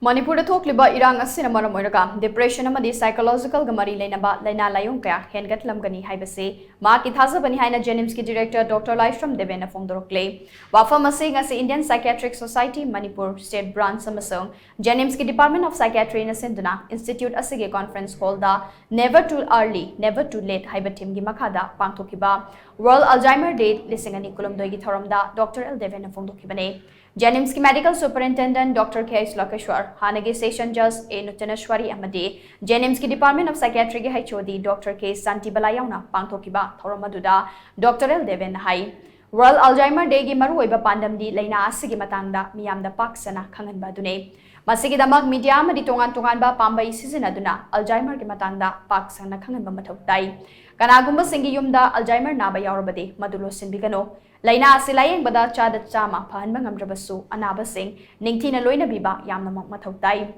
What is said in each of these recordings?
Manipur thokliba Irangsina Maram Oiraga, depression amadi psychological gamari Leinaba laina-laiwong kaya Hengatlamgani haibase, Maki Thazabani haina JNIMS ki Director Dr Laishram Deben phongdorakli. Wafam asing as Indian Psychiatric Society Manipur State Branch samasong JNIMS ki Department of Psychiatry na Sinduna Institute asige conference called the Never Too Early, Never Too Late haiba team gi makada pangthokiba World Alzheimer Day lisingani kulumdoi gi thoramda Dr L Deben phongdokibane. JNIMS ki Medical Superintendent Dr Laishram Hanagi Session Judge A. Nutanashwari amadi JNIMS ki Department of Psychiatry ki HOD Dr K. Santibalayawna pangthokiba thoramaduda Dr L Deben hai World Alzheimer Day gi maruoiba pandamdi laina asigi matangda miyamda paksana khanganba dune masigi damak media amadi tongan ba pambai sizinaduna Alzheimer ki matangda paksana khanganba mathau tai kanagumba singi yumda Alzheimer naba yaurabadi madulo sinbigano laina asilayeng bada chada chama phanba ngamdrabasu anaba sing ningthina loina biba yamna mathau tai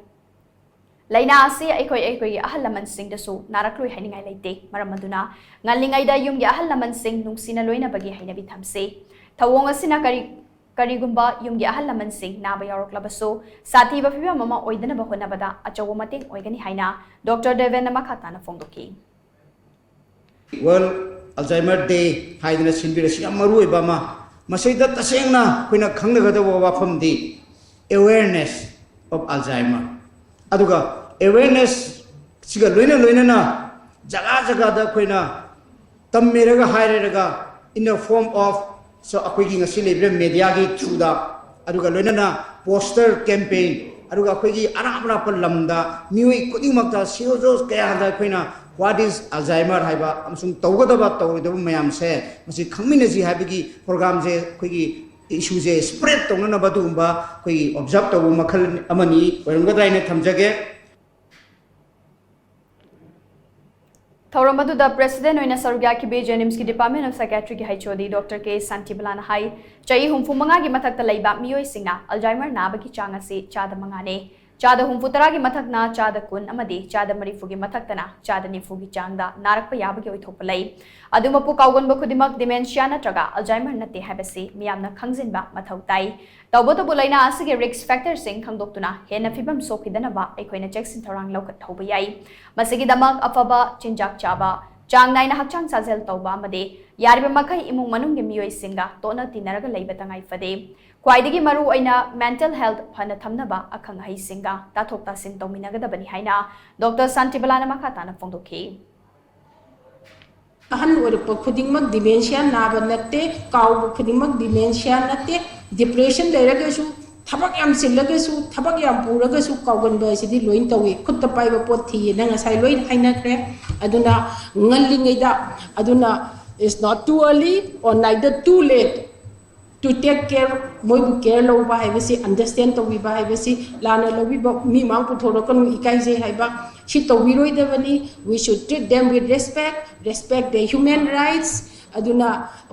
laina asi aikoi ahal laman sing dasu narakloi hainingai leite maram aduna ngalingai da yum gi ahal laman sing nungsina loina bagi haina bi thamse thawong asina karigumba yum gi ahal laman sing naba yaroklabasu sathi ba phiba mama oidana ba hona bada achawo mating oigani haina Dr Deben makata na phongdoki World Alzheimer Day haidana sinbirasi amaru ibama masaida tasengna koina khangnagada wafam di awareness of Alzheimer aduga awareness siga loina na jaga da koina tammeraga haireraga in the form of so akoigi ngasi lebre media gi through da aduga loina na poster campaign aduga akoigi arabra lamda miwi kodingmakta siojos kaya da koina What is Alzheimer haiba amsung tawgadaba tawridaba mayam se masi khangminaji haibagi program je khoi issue je spread tongna badumba khoi observe tawu makhal amani oirangadaina thamjage Thauramadu the President oina sarugya ki be JNIMS ki Department of Psychiatry ki HOD Dr K Santibalana hai chai humfu manga gi mathakta leiba miyoi singna Alzheimer naba ki changa se chada mangane Chada humfutara ki mathakna chada kun amadi chada marifu gi mathaktana chada nifu gi changda narakpa yabagi oithopalai adumapu kaugonba khudimak dementia natraga Alzheimer nate habasi miyamna khangjinba mathau tai tawboto bulaina asige risk factor sing khangdoktuna hena fibam sokidana ba ekoina cheksin thorang laukat thoba yai masigi damak afaba chinjak chaba chang naina hakchang sajel tawba amade yariba makai imung manung gi miyoi singa tona tinaraga leibatangai fade Kwaidagi maru aina mental health phana thamnaba akhang hai singa tathok tasin tominagadabani haina Dr Santibalana makata na phongdoki ahan orpa khudingmak dementia naba natte kaw khudingmak dementia natte depression leragasu thabak yam silagasu thabak yam puragasu kawgan ba sidi loin tawi khutta paiba pot thi nanga sai loin haina kre aduna ngallingaida aduna is not too early or neither too late to take care moi care lo ba haibasi understand to bi ba haibasi lana lo bi mi mang pu thoro kan ikai je haiba shi to wi roi devani we should treat them with respect their human rights aduna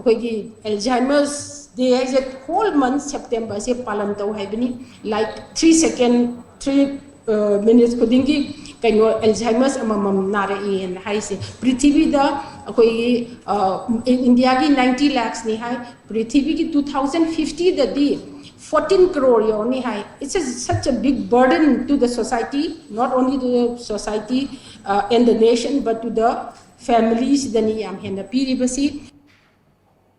koi gi Alzheimer's day is a whole month September se palan to haibani like 3 minutes ko dingi kaino Alzheimer's amamam nare en haise prithvi da koi India ki 90 lakhs ni hai prithvi ki 2050 da di 14 crore yo ni hai it's such a big burden to the society not only to the society and the nation but to the families the ni am hena piri basi